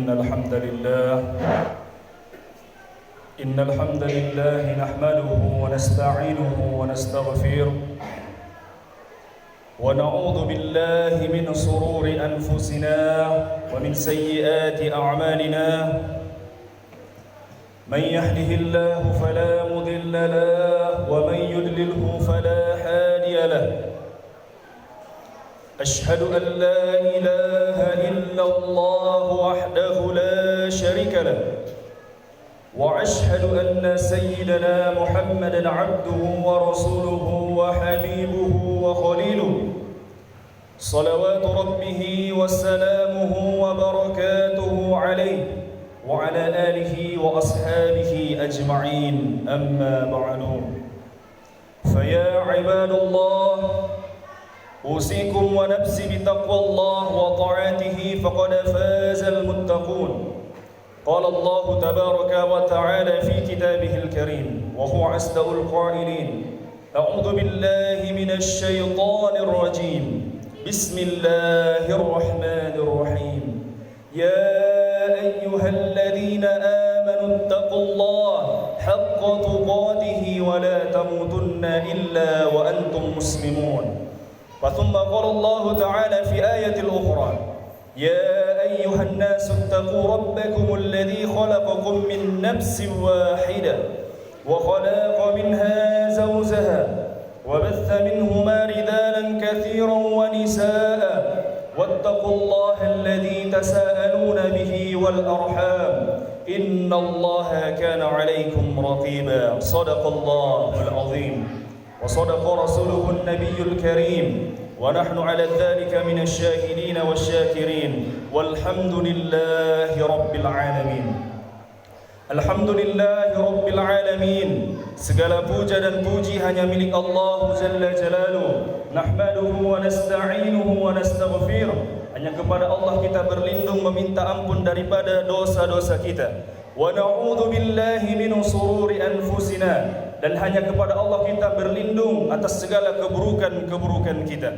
إن الحمد لله نحمده ونستعينه ونستغفره ونعوذ بالله من شرور أنفسنا ومن سيئات أعمالنا من يهده الله فلا مضل له ومن يضلله فلا هادي له أشهد أن لا إله إلا الله وحده لا شريك له وأشهد أن سيدنا محمدًا عبده ورسوله وحبيبه وخليله صلوات ربه وسلامه وبركاته عليه وعلى آله وأصحابه أجمعين أما بعد فيا عباد الله أوصيكم ونفسي بتقوى الله وطاعته فقد فاز المتقون قال الله تبارك وتعالى في كتابه الكريم وهو أصدق القائلين أعوذ بالله من الشيطان الرجيم بسم الله الرحمن الرحيم يا أيها الذين آمنوا اتقوا الله حق تقاته ولا تموتن إلا وأنتم مسلمون وثم قال الله تعالى في آية أخرى يا أيها الناس اتقوا ربكم الذي خلقكم من نفس واحدة وخلق منها زوجها وبث منهما رجالا كثيرا ونساء واتقوا الله الذي تساءلون به والأرحام إن الله كان عليكم رقيبا صدق الله العظيم وصدق رسوله النبي الكريم ونحن على ذلك من الشاهدين والشاكرين والحمد لله رب العالمين. Alhamdulillah Rabbil Alamin. Segala puja dan puji hanya milik Allah Jalla Jalaluhu. Nahmaduhu wa nasta'inuhu wa nastaghfiruh. Hanya kepada Allah kita berlindung meminta ampun daripada dosa-dosa kita. Wa na'udzu billahi min shururi anfusina. Dan hanya kepada Allah kita berlindung atas segala keburukan-keburukan kita.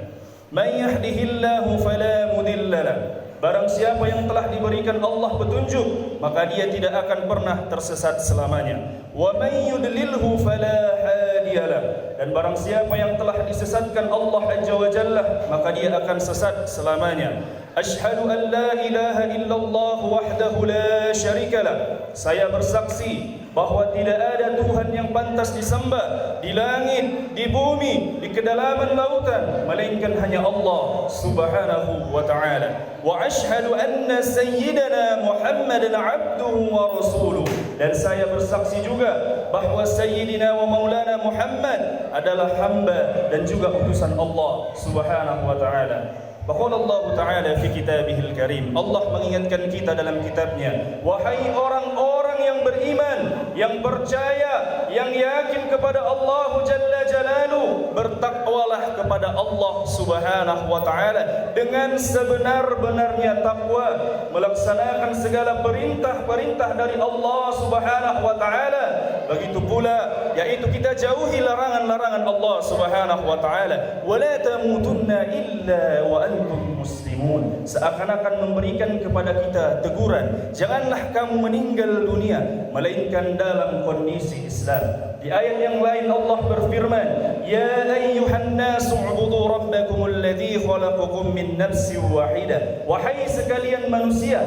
Man yahdihillahu fala mudilla lahu. Barang siapa yang telah diberikan Allah petunjuk, maka dia tidak akan pernah tersesat selamanya. Wa may yudlilhu fala hadiyalah. Dan barang siapa yang telah disesatkan Allah Azza wa Jalla, maka dia akan sesat selamanya. Asyhadu an la ilaha illallah wahdahu la syarikalah. Saya bersaksi bahwa tidak ada Tuhan yang pantas disembah di langit, di bumi, di kedalaman lautan, melainkan hanya Allah Subhanahu wa ta'ala. Wa asyhadu anna sayyidana Muhammadan abduhu wa rasuluh. Dan saya bersaksi juga bahwa sayyidina wa maulana Muhammad adalah hamba dan juga utusan Allah Subhanahu wa ta'ala. Bahwa Allah Ta'ala fi kitabihil karim, Allah mengingatkan kita dalam kitabnya, wahai orang-orang yang beriman, yang percaya, yang yakin kepada Allah Jalla Jalaluhu, bertakwalah kepada Allah Subhanahu wa Ta'ala dengan sebenar-benarnya takwa, melaksanakan segala perintah-perintah dari Allah Subhanahu wa Ta'ala. Begitu pula yaitu kita jauhi larangan-larangan Allah Subhanahu wa Ta'ala. Wala tamutunna illa wa antum muslimun. Seakan-akan memberikan kepada kita teguran, janganlah kamu meninggal dunia melainkan dalam kondisi Islam. Di ayat yang lain Allah berfirman, ya ayyuhan nasu ubudu rabbakumul ladzi khalaqakum min nafsin wahidah. Wahai sekalian manusia,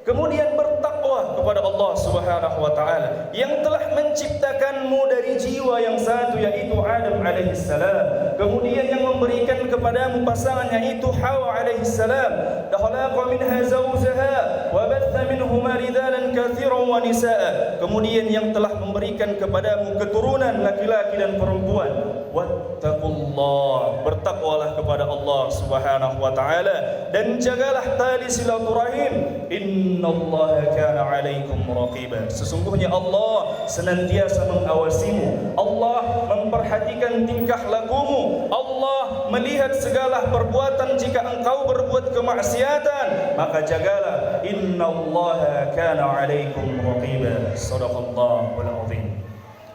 kemudian bertakwa kepada Allah Subhanahu wa ta'ala yang telah menciptakanmu dari jiwa yang satu, yaitu Adam alaihi salam. Kemudian yang memberikan kepadamu pasangan, yaitu Hawa alaihi salam. Khalaqa minha zawjaha wa batha minhuma rijalan katsiran wa nisaa. Kemudian yang telah memberikan kepadamu keturunan laki-laki dan perempuan. Wattaqullah, bertakwalah kepada Allah Subhanahu wa ta'ala dan jagalah tali silaturahim. Innallaha kana 'alaikum raqiba. Sesungguhnya Allah senantiasa mengawasimu. Allah memperhatikan tingkah lakumu. Allah melihat segala perbuatan. Jika engkau berbuat kemaksiatan, maka jagalah. Innallaha kana 'alaikum raqiba. Shadaqallahul 'azim.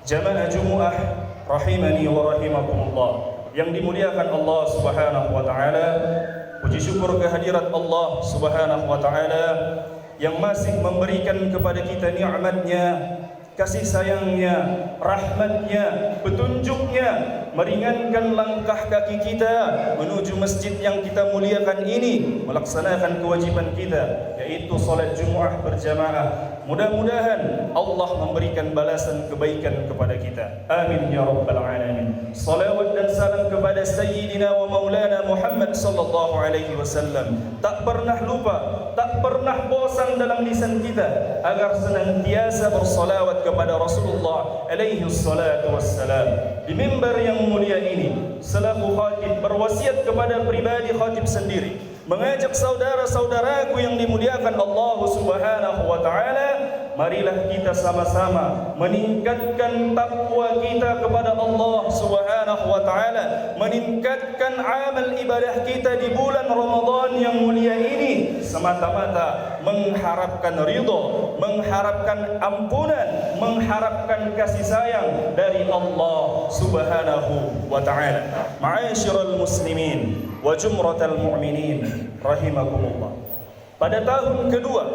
Jamaah Jumu'ah rahimani wa rahimakumullah, yang dimuliakan Allah Subhanahu wa ta'ala. Puji syukur kehadirat Allah Subhanahu wa ta'ala yang masih memberikan kepada kita nikmat-Nya, kasih sayangnya, rahmatnya, petunjuknya, meringankan langkah kaki kita menuju masjid yang kita muliakan ini, melaksanakan kewajiban kita, yaitu salat Jumat berjamaah. Mudah-mudahan Allah memberikan balasan kebaikan kepada kita. Amin ya rabbal alamin. Salawat dan salam kepada Sayyidina wa Maulana Muhammad sallallahu alaihi wasallam. Tak pernah lupa, tak pernah bosan dalam lisan kita agar senantiasa bersalawat kepada Rasulullah alaihi salatu wassalam. Di mimbar yang mulia ini, selaku khatib berwasiat kepada pribadi khatib sendiri, mengajak saudara-saudaraku yang dimuliakan Allah Subhanahu wa taala, marilah kita sama-sama meningkatkan takwa kita kepada Allah Subhanahu wa taala, meningkatkan amal ibadah kita di bulan Ramadan yang mulia ini semata-mata mengharapkan ridha, mengharapkan ampunan, mengharapkan kasih sayang dari Allah Subhanahu wa taala. Ma'asyiral muslimin wa jumratal mu'minin rahimakumullah. Pada tahun kedua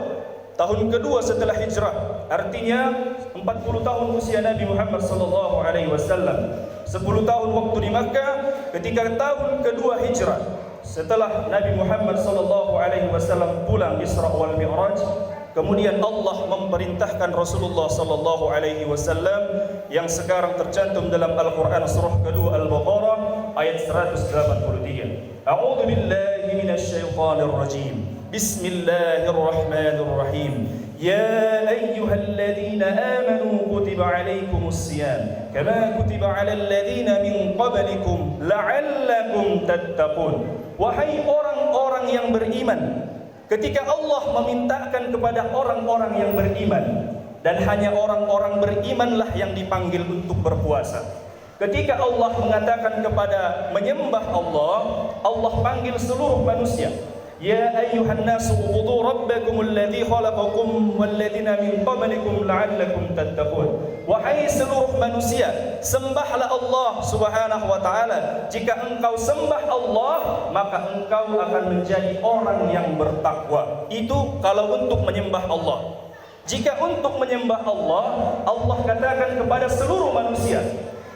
setelah hijrah, artinya 40 tahun usia Nabi Muhammad sallallahu alaihi wasallam, 10 tahun waktu di Makkah. Ketika tahun kedua hijrah, setelah Nabi Muhammad sallallahu alaihi wasallam pulang Isra wal Mi'raj, kemudian Allah memerintahkan Rasulullah sallallahu alaihi wasallam yang sekarang tercantum dalam Al-Qur'an surah kedua Al-Baqarah ayat 183. A'udzu billahi minasy syaithanir rajim. Bismillahirrahmanirrahim. Ya ayyuhalladzina amanu kutiba alaikumus shiyam kama kutiba alal ladzina min qablikum la'allakum tattaqun. Wahai orang-orang yang beriman, ketika Allah memintakan kepada orang-orang yang beriman, dan hanya orang-orang berimanlah yang dipanggil untuk berpuasa. Ketika Allah mengatakan kepada menyembah Allah, Allah panggil seluruh manusia. Ya ayyuhan nasu ubudu rabbakumul ladzi khalaqakum wal ladzina min qablikum la'allakum tattaqun. Wahai seluruh manusia, sembahlah Allah Subhanahu wa taala. Jika engkau sembah Allah, maka engkau akan menjadi orang yang bertakwa. Itu kalau untuk menyembah Allah. Jika untuk menyembah Allah, Allah katakan kepada seluruh manusia.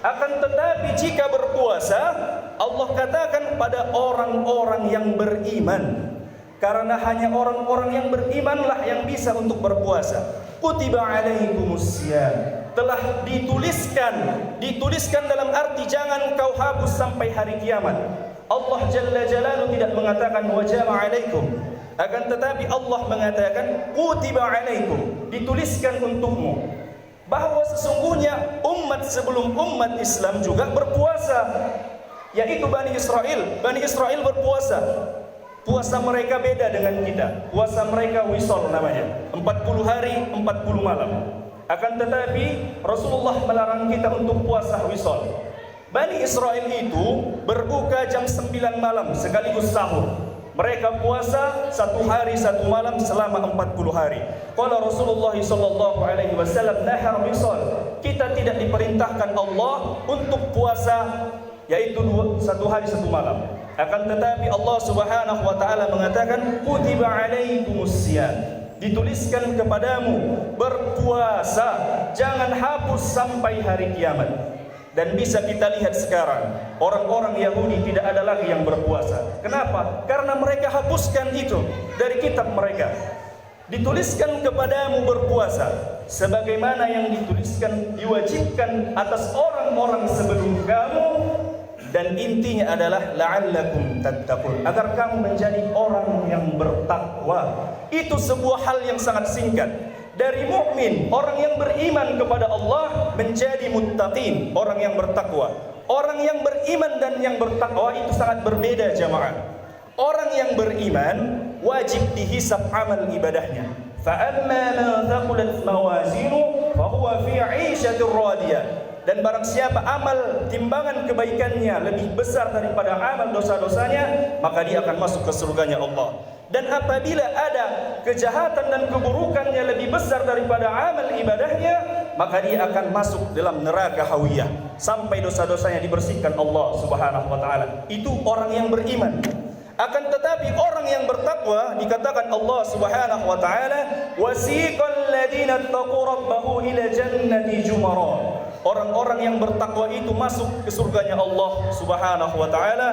Akan tetapi jika berpuasa, Allah katakan pada orang-orang yang beriman. Karena hanya orang-orang yang berimanlah yang bisa untuk berpuasa. Kutiba alaikumus syiyam, telah dituliskan dalam arti jangan kau hapus sampai hari kiamat. Allah Jalla Jalaluhu tidak mengatakan wajaba alaikum, akan tetapi Allah mengatakan kutiba alaikum, dituliskan untukmu. Bahwa sesungguhnya umat sebelum umat Islam juga berpuasa, yaitu Bani Israel. Bani Israel berpuasa. Puasa mereka beda dengan kita. Puasa mereka wisol namanya, 40 hari 40 malam. Akan tetapi Rasulullah melarang kita untuk puasa wisol. Bani Israel itu berbuka jam 9 malam sekaligus sahur. Mereka puasa 1 hari 1 malam selama 40 hari. Qala Rasulullah sallallahu alaihi wasallam nahar wisal. Kita tidak diperintahkan Allah untuk puasa yaitu 1 hari 1 malam. Akan tetapi Allah Subhanahu wa taala mengatakan kutiba alaikumus syiyam, dituliskan kepadamu berpuasa, jangan hapus sampai hari kiamat. Dan bisa kita lihat sekarang, orang-orang Yahudi tidak ada lagi yang berpuasa. Kenapa? Karena mereka hapuskan itu dari kitab mereka. Dituliskan kepadamu berpuasa sebagaimana yang dituliskan, diwajibkan atas orang-orang sebelum kamu. Dan intinya adalah la'allakum tattaqun, agar kamu menjadi orang yang bertakwa. Itu sebuah hal yang sangat singkat. Dari mukmin, orang yang beriman kepada Allah, menjadi muttaqin, orang yang bertakwa. Orang yang beriman dan yang bertakwa itu sangat berbeda jamaah. Orang yang beriman wajib dihisab amal ibadahnya. Fa amma man thaqulat mawazinu fa huwa fi 'ishatir radiyah. Dan barang siapa amal timbangan kebaikannya lebih besar daripada amal dosa-dosanya, maka dia akan masuk ke surganya Allah. Dan apabila ada kejahatan dan keburukannya lebih besar daripada amal ibadahnya, maka dia akan masuk dalam neraka hawiyah sampai dosa-dosanya dibersihkan Allah Subhanahu wa taala. Itu orang yang beriman. Akan tetapi orang yang bertakwa dikatakan Allah Subhanahu wa taala, wasiqal ladzina taqu rabbahu ila jannati jumara. Orang-orang yang bertakwa itu masuk ke surganya Allah Subhanahu wa taala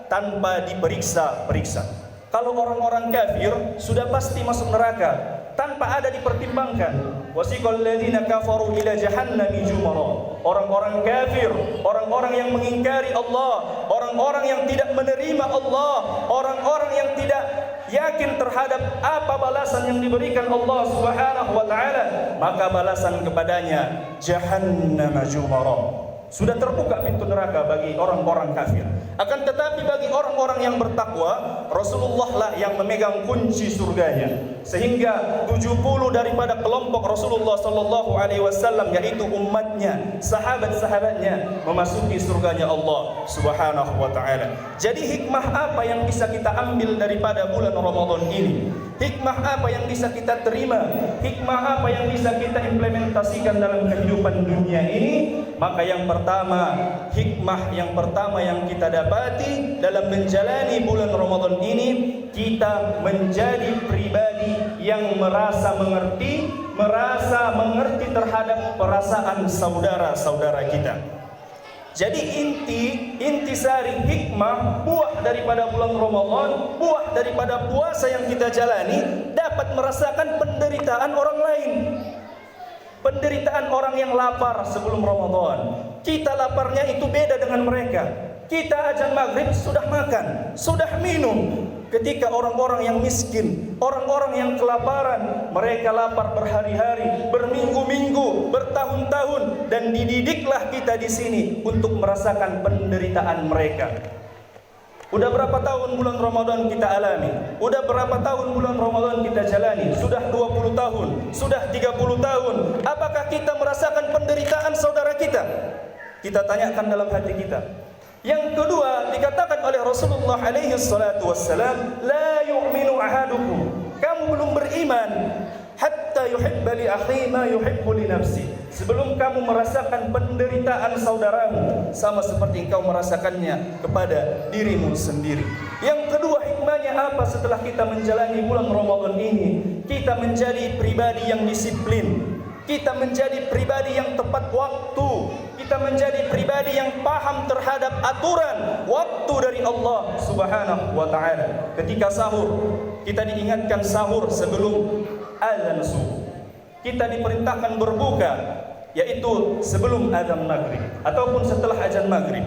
tanpa diperiksa-periksa. Kalau orang-orang kafir sudah pasti masuk neraka tanpa ada dipertimbangkan. Wasiqal ladzina kafaru ila jahannami jumara. Orang-orang kafir, orang-orang yang mengingkari Allah, orang-orang yang tidak menerima Allah, orang-orang yang tidak yakin terhadap apa balasan yang diberikan Allah Subhanahu wa taala, maka balasan kepadanya jahannam jumara. Sudah terbuka pintu neraka bagi orang-orang kafir. Akan tetapi bagi orang-orang yang bertakwa, Rasulullah lah yang memegang kunci surganya. Sehingga 70 daripada kelompok Rasulullah sallallahu alaihi wasallam, yaitu umatnya, sahabat-sahabatnya, memasuki surganya Allah Subhanahu wa taala. Jadi hikmah apa yang bisa kita ambil daripada bulan Ramadan ini? Hikmah apa yang bisa kita terima? Hikmah apa yang bisa kita implementasikan dalam kehidupan dunia ini? Maka yang pertama, hikmah yang pertama yang kita dapati dalam menjalani bulan Ramadan ini, kita menjadi pribadi yang merasa mengerti terhadap perasaan saudara-saudara kita. Jadi intisari hikmah, buah daripada bulan Ramadan, buah daripada puasa yang kita jalani, dapat merasakan penderitaan orang lain. Penderitaan orang yang lapar sebelum Ramadan. Kita laparnya itu beda dengan mereka. Kita azan maghrib sudah makan, sudah minum. Ketika orang-orang yang miskin, orang-orang yang kelaparan, mereka lapar berhari-hari, berminggu-minggu, bertahun-tahun, dan dididiklah kita di sini untuk merasakan penderitaan mereka. Udah berapa tahun bulan Ramadan kita alami? Udah berapa tahun bulan Ramadan kita jalani? Sudah 20 tahun, sudah 30 tahun. Apakah kita merasakan penderitaan saudara kita? Kita tanyakan dalam hati kita. Yang kedua, dikatakan oleh Rasulullah alaihi salatu wassalam, la yu'minu ahadukum. Kamu belum beriman hatta yuhibba li akhi ma yuhibbu li nafsi. Sebelum kamu merasakan penderitaan saudaramu sama seperti engkau merasakannya kepada dirimu sendiri. Yang kedua, hikmahnya apa setelah kita menjalani bulan Ramadan ini? Kita menjadi pribadi yang disiplin. Kita menjadi pribadi yang tepat waktu. Kita menjadi pribadi yang paham terhadap aturan waktu dari Allah Subhanahu wa taala. Ketika sahur, kita diingatkan sahur sebelum azan subuh. Kita diperintahkan berbuka, yaitu sebelum azan maghrib ataupun setelah azan maghrib.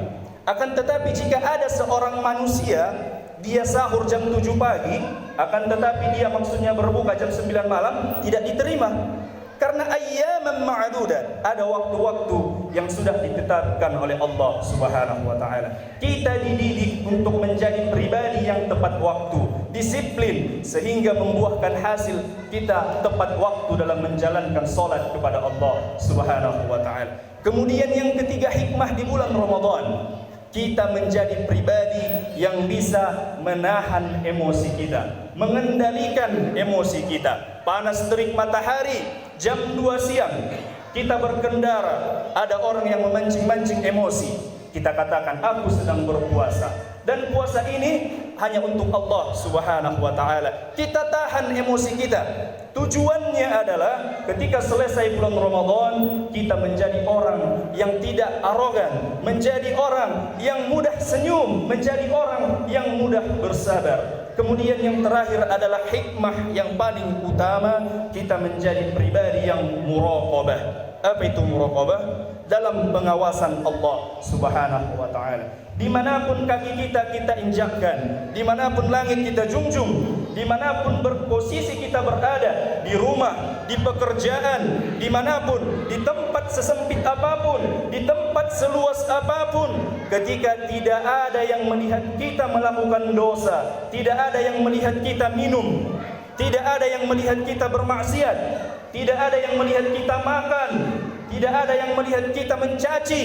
Akan tetapi jika ada seorang manusia, dia sahur jam 7 pagi, akan tetapi dia maksudnya berbuka jam 9 malam, tidak diterima. Karena ayyaman ma'dudat, ada waktu-waktu yang sudah ditetapkan oleh Allah Subhanahu wa taala. Kita dididik untuk menjadi pribadi yang tepat waktu, disiplin, sehingga membuahkan hasil kita tepat waktu dalam menjalankan salat kepada Allah Subhanahu wa taala. Kemudian yang ketiga, hikmah di bulan Ramadan, kita menjadi pribadi yang bisa menahan emosi kita, mengendalikan emosi kita. Panas terik matahari, jam 2 siang, kita berkendara, ada orang yang memancing-mancing emosi. Kita katakan, aku sedang berpuasa. Dan puasa ini hanya untuk Allah Subhanahu wa taala. Kita tahan emosi kita. Tujuannya adalah ketika selesai bulan Ramadan, kita menjadi orang yang tidak arogan, menjadi orang yang mudah senyum, menjadi orang yang mudah bersabar. Kemudian yang terakhir adalah hikmah yang paling utama, kita menjadi pribadi yang muraqabah. Apa itu muraqabah? Dalam pengawasan Allah Subhanahu wa taala. Dimanapun kaki kita injakkan, dimanapun langit kita junjung, dimanapun berposisi kita berada, di rumah, di pekerjaan, dimanapun, di tempat sesempit apapun, di tempat seluas apapun, ketika tidak ada yang melihat kita melakukan dosa, tidak ada yang melihat kita minum, tidak ada yang melihat kita bermaksiat, tidak ada yang melihat kita makan, tidak ada yang melihat kita mencaci.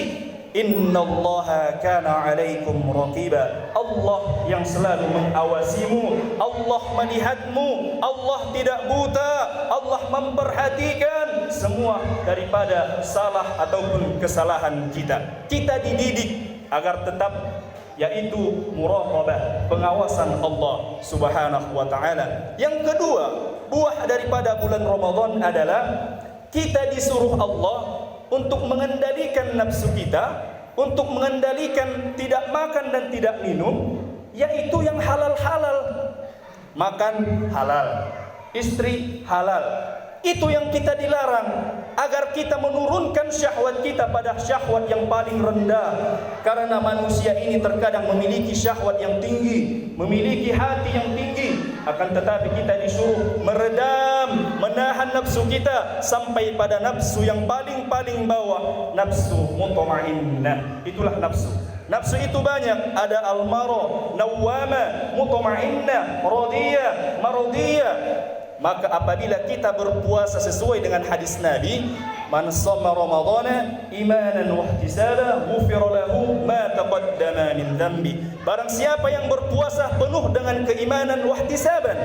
Innallaha kana 'alaikum raqiba. Allah yang selalu mengawasimu, Allah melihatmu, Allah tidak buta, Allah memperhatikan semua daripada salah ataupun kesalahan kita. Kita dididik agar tetap yaitu muraqabah, pengawasan Allah Subhanahu wa taala. Yang kedua, buah daripada bulan Ramadan adalah kita disuruh Allah untuk mengendalikan nafsu kita, untuk mengendalikan tidak makan dan tidak minum, yaitu yang halal-halal. Makan halal, istri halal. Itu yang kita dilarang, agar kita menurunkan syahwat kita pada syahwat yang paling rendah. Karena manusia ini terkadang memiliki syahwat yang tinggi, memiliki hati yang tinggi, akan tetapi kita disuruh meredam, menahan nafsu kita sampai pada nafsu yang paling bawah, nafsu mutmainnah. Itulah nafsu. Nafsu itu banyak, ada al-mara, nawwama, mutmainnah, radiyah, maradiyah. Maka apabila kita berpuasa sesuai dengan hadis Nabi, man shoma ramadhana imanan wa ihtisaban ghufira lahu ma taqaddama min dhanbi. Barang siapa yang berpuasa penuh dengan keimanan wa ihtisaban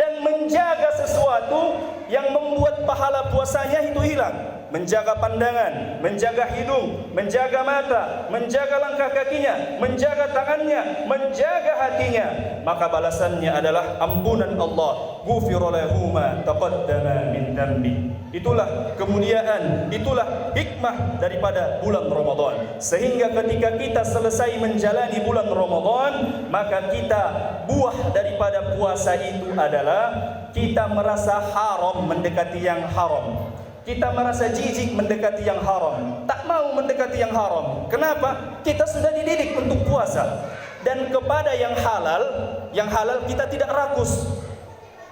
dan menjaga sesuatu yang membuat pahala puasanya itu hilang, menjaga pandangan, menjaga hidung, menjaga mata, menjaga langkah kakinya, menjaga tangannya, menjaga hatinya, maka balasannya adalah ampunan Allah, ghufira lahu ma taqaddama min dhanbi. Itulah kemuliaan, itulah hikmah daripada bulan Ramadan. Sehingga ketika kita selesai menjalani bulan Ramadan, maka kita, buah daripada puasa itu adalah kita merasa haram mendekati yang haram. Kita merasa jijik mendekati yang haram, tak mau mendekati yang haram. Kenapa? Kita sudah dididik untuk puasa. Dan kepada yang halal kita tidak rakus.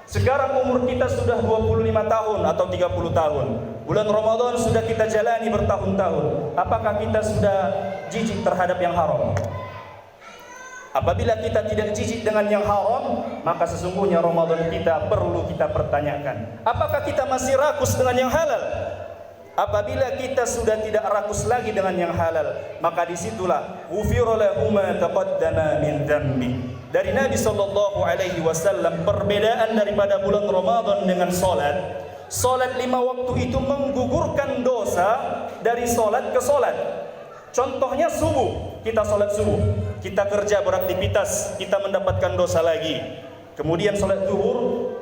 Sekarang umur kita sudah 25 tahun atau 30 tahun. Bulan Ramadan sudah kita jalani bertahun-tahun. Apakah kita sudah jijik terhadap yang haram? Apabila kita tidak jijik dengan yang haram, maka sesungguhnya Ramadan kita perlu kita pertanyakan. Apakah kita masih rakus dengan yang halal? Apabila kita sudah tidak rakus lagi dengan yang halal, maka disitulah ghufira lahu ma taqaddama min dhanbi. Dari Nabi SAW, perbedaan daripada bulan Ramadan dengan solat. Solat 5 waktu itu menggugurkan dosa dari solat ke solat. Contohnya subuh, kita solat subuh, kita kerja beraktivitas, kita mendapatkan dosa lagi. Kemudian solat zuhur,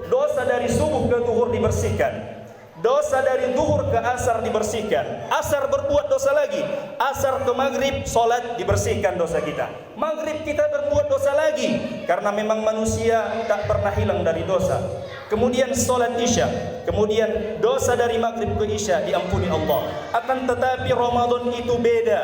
dosa dari subuh ke zuhur dibersihkan. Dosa dari zuhur ke asar dibersihkan. Asar berbuat dosa lagi. Asar ke maghrib, solat dibersihkan dosa kita. Maghrib kita berbuat dosa lagi, karena memang manusia tak pernah hilang dari dosa. Kemudian solat isya, kemudian dosa dari maghrib ke isya diampuni Allah. Akan tetapi Ramadan itu beda.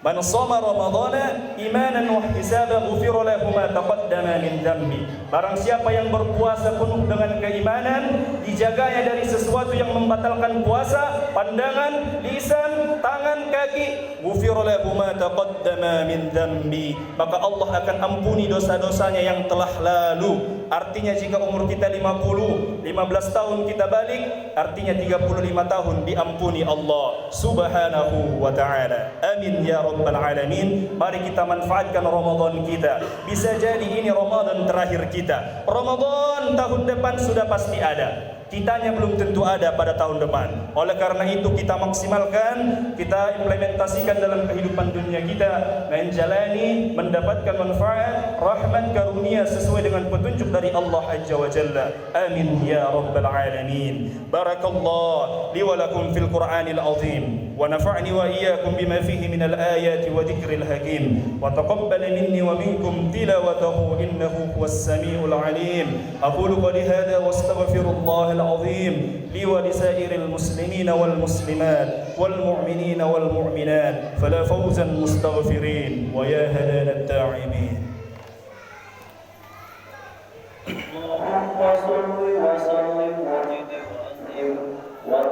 Man shoma ramadhana imanan wa ihtisaban ghufira lahu ma taqaddama min dhanbi. Barang siapa yang berpuasa penuh dengan keimanan, dijaganya dari sesuatu yang membatalkan puasa, pandangan, lisan, tangan, kaki, ghufira lahu ma taqaddama min dhanbi, maka Allah akan ampuni dosa-dosanya yang telah lalu. Artinya jika umur kita 50, 15 tahun kita balik, artinya 35 tahun diampuni Allah Subhanahu wa ta'ala. Amin ya Rabbal Alamin. Mari kita manfaatkan Ramadan kita. Bisa jadi ini Ramadan terakhir kita. Ramadan tahun depan sudah pasti ada, kitanya belum tentu ada pada tahun depan. Oleh karena itu kita maksimalkan, kita implementasikan dalam kehidupan dunia kita, menjalani, mendapatkan manfaat, rahmat, karunia sesuai dengan petunjuk dari Allah Azza wa Jalla. Amin ya Rabbal Alamin. Barakallah li wa lakum fil Qur'anil azim, wa nafa'ni wa iyyakum bima fihi minal ayati wa dhikril hakim, wa taqabbal minni wa minkum tilawatahu innahu huwas samiul alim. Aqulu qali hadha wa astaghfirullah العظيم لي ولسائر المسلمين والمسلمات والمؤمنين والمؤمنات فلا فوزا مستغفرين ويا هدانا الداعمين.